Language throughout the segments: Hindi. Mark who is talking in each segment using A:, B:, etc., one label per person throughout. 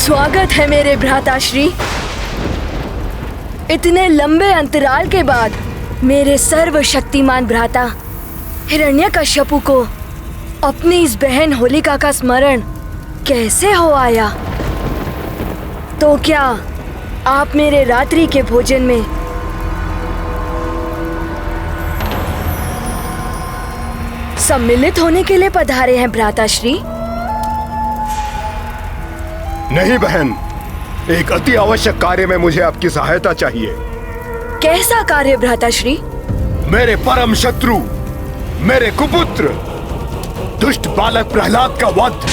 A: स्वागत है मेरे भ्राताश्री। इतने लंबे अंतराल के बाद मेरे सर्वशक्तिमान भ्राता हिरण्यकश्यपु को अपनी इस बहन होलिका का स्मरण कैसे हो आया? तो क्या आप मेरे रात्रि के भोजन में सम्मिलित होने के लिए पधारे हैं भ्राताश्री?
B: नहीं बहन, एक अति आवश्यक कार्य में मुझे आपकी सहायता चाहिए।
A: कैसा कार्य भ्राताश्री?
B: मेरे परम शत्रु, मेरे कुपुत्र दुष्ट बालक प्रहलाद का वध।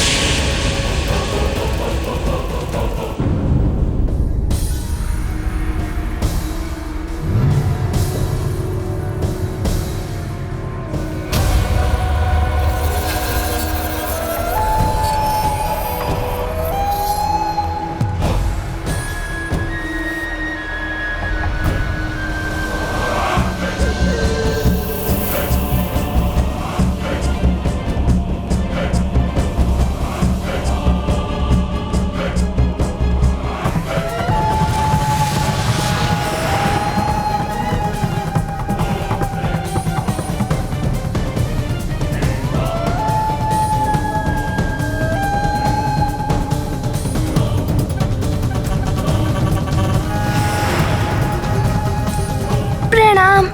A: प्रणाम।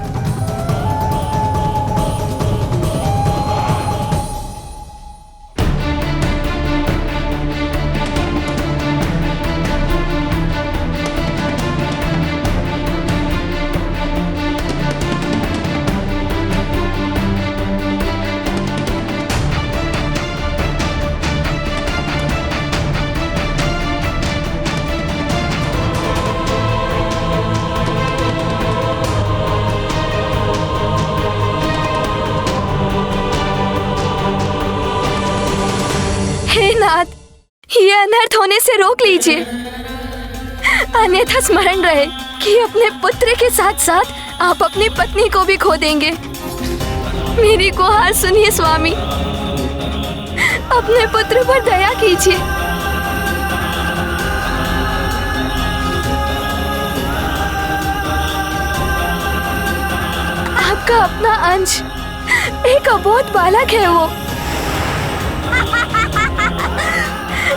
A: हे नाथ, ये अनर्थ होने से रोक लीजिए, अन्यथा स्मरण रहे कि अपने पुत्र के साथ साथ आप अपनी पत्नी को भी खो देंगे। मेरी गुहार सुनिए स्वामी, अपने पुत्र पर दया कीजिए। आपका अपना अंश एक अबोध बालक है वो।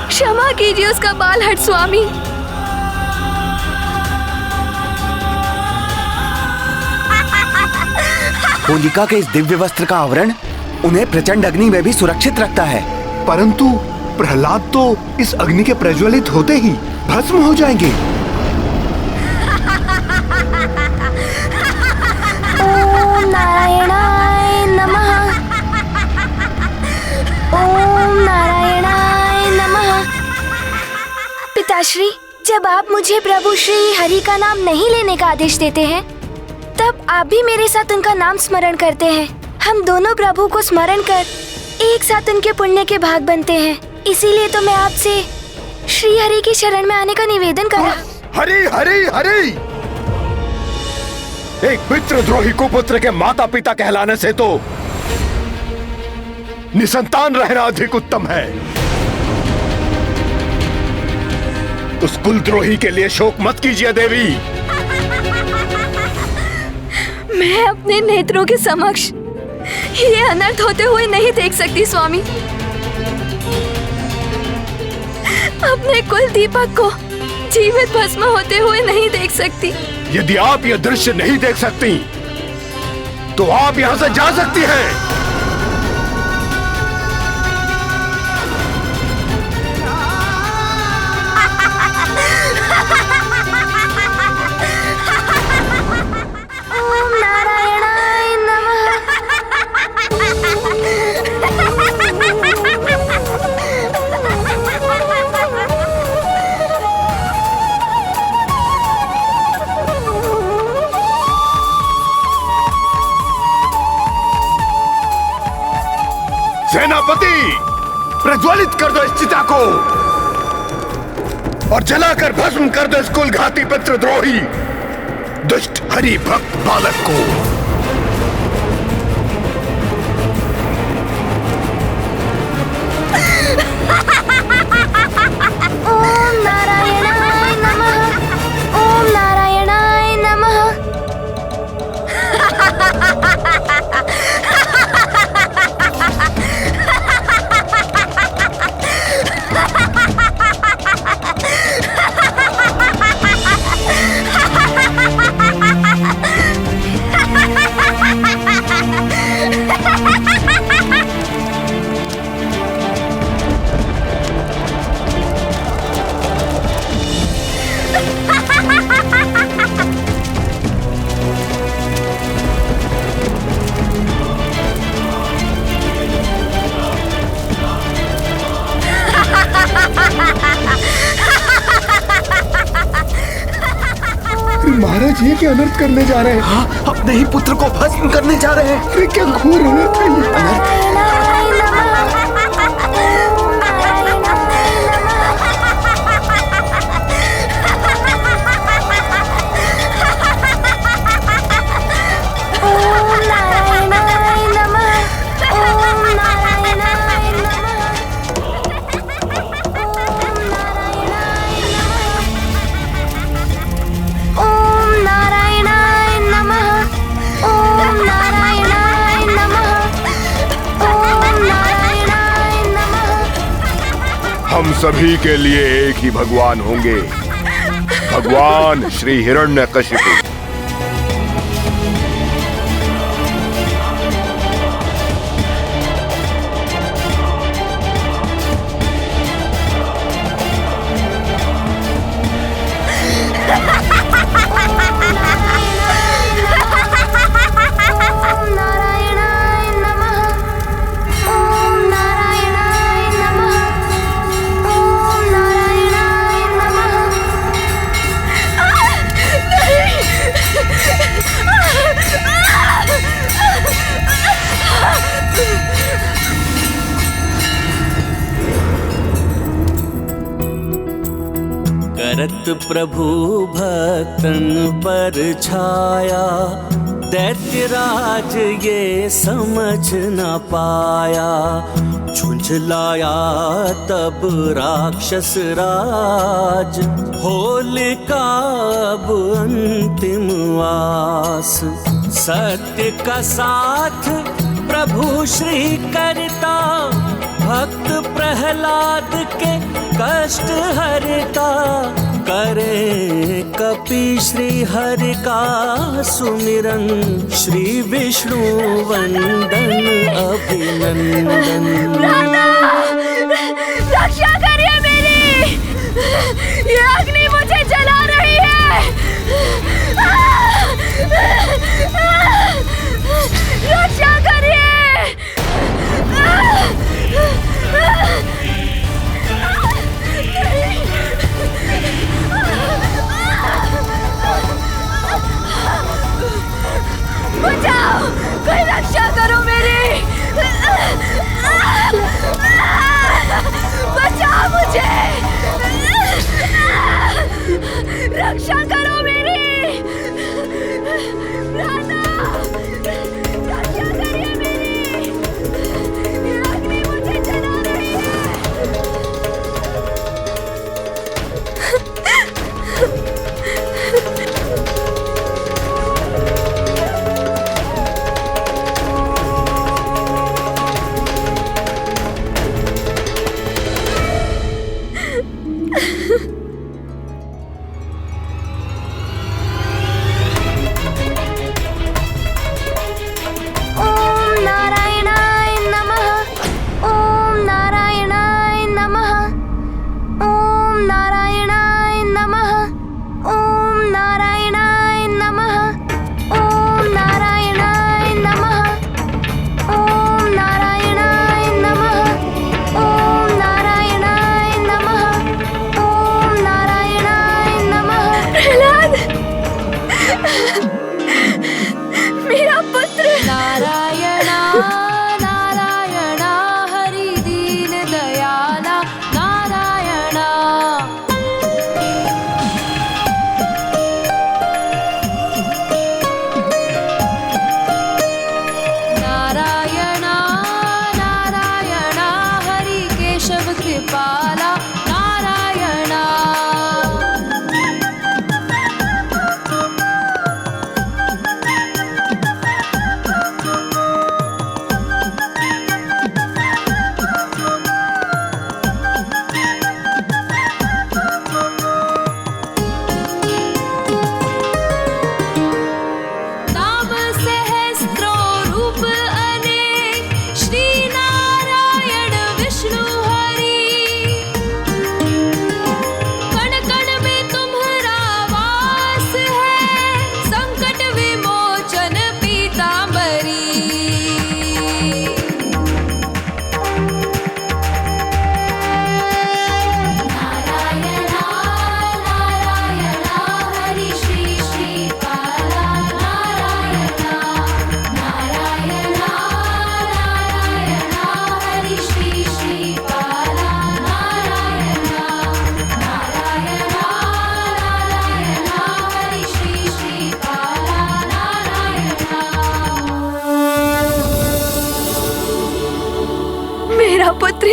A: क्षमा कीजिए उसका बालहट स्वामी।
C: होलिका के इस दिव्य वस्त्र का आवरण उन्हें प्रचंड अग्नि में भी सुरक्षित रखता है,
B: परंतु प्रहलाद तो इस अग्नि के प्रज्वलित होते ही भस्म हो जाएंगे।
A: ओम नारायणाय नमः। ओम नारायणाय नमः। पिताश्री, जब आप मुझे प्रभु श्री हरि का नाम नहीं लेने का आदेश देते हैं, तब आप भी मेरे साथ उनका नाम स्मरण करते हैं। हम दोनों प्रभु को स्मरण कर एक साथ उनके पुण्य के भाग बनते हैं। इसीलिए तो मैं आपसे श्री हरि की शरण में आने का निवेदन करा।
B: हरि हरि हरि। एक पितृद्रोही कुपुत्र के माता पिता कहलाने से तो निसंतान रहना अधिक उत्तम है। उस कुलद्रोही के लिए शोक मत कीजिए देवी।
A: मैं अपने नेत्रों के समक्ष ये अनर्थ होते हुए नहीं देख सकती स्वामी। अपने कुल दीपक को जीवित भस्म होते हुए नहीं देख सकती।
B: यदि आप यह दृश्य नहीं देख सकती, तो आप यहाँ से जा सकती हैं।
A: ओम नारायणाय नमः।
B: सेनापति, प्रज्वलित कर दो इस चिता को और जलाकर भस्म कर दो इस कुलघाती पितृद्रोही दुष्ट हरि भक्त बालक को।
A: ओम
B: महाराज ये क्या अनर्थ करने जा रहे हैं?
C: हाँ, अपने ही पुत्र को भस्म करने जा रहे हैं।
B: अरे क्या घोर अनर्थ है ये? हम सभी के लिए एक ही भगवान होंगे, भगवान श्री हिरण्यकशिपु।
D: करत प्रभु भक्तन पर छाया, दैत्यराज ये समझ न पाया। झुंझलाया तब राक्षस राज, होलिका अब अंतिम आस। सत्य का साथ प्रभु श्री करता, भक्त प्रहलाद के कष्ट हरता। करे कपि श्री हरि का सुमिरन, श्री विष्णु वंदन अभिनंदन।
A: रक्षा करिए मेरी, ये अग्नि मुझे जला रही है। रक्षा करिए। बचाओ, कोई रक्षा करो मेरी। बचाओ मुझे, रक्षा करो मेरी। रक्षा करिए मेरी, ये अग्नि मुझे जला रही है।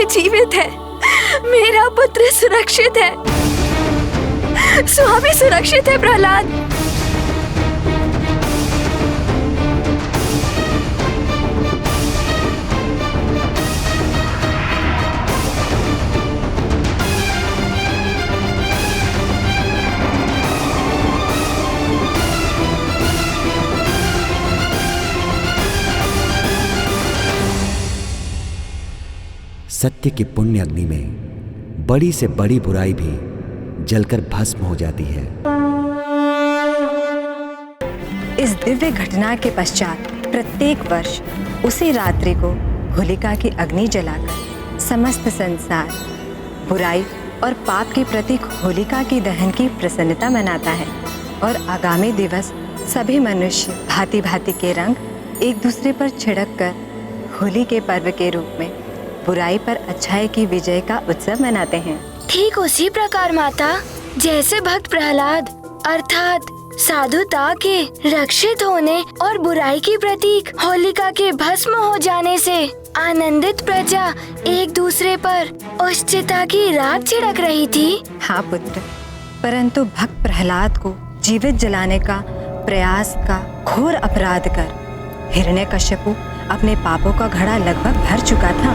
A: जीवित है, मेरा पुत्र सुरक्षित है, स्वामी सुरक्षित है प्रहलाद।
C: सत्य की पुण्य अग्नि में बड़ी से बड़ी बुराई भी जलकर भस्म हो जाती है।
E: इस दिव्य घटना के पश्चात प्रत्येक वर्ष उसी रात्रि को होलिका की अग्नि जलाकर समस्त संसार बुराई और पाप के प्रतीक होलिका की दहन की प्रसन्नता मनाता है और आगामी दिवस सभी मनुष्य भांति भांति के रंग एक दूसरे पर छिड़क कर होली के पर्व के रूप में बुराई पर अच्छाई की विजय का उत्सव मनाते हैं।
A: ठीक उसी प्रकार माता, जैसे भक्त प्रहलाद अर्थात साधुता के रक्षित होने और बुराई की प्रतीक होलिका के भस्म हो जाने से आनंदित प्रजा एक दूसरे पर उष्चिता की राख छिड़क रही थी।
E: हाँ पुत्र, परंतु भक्त प्रहलाद को जीवित जलाने का प्रयास का घोर अपराध कर हिरण्यकश्यपु अपने पापों का घड़ा लगभग भर चुका था।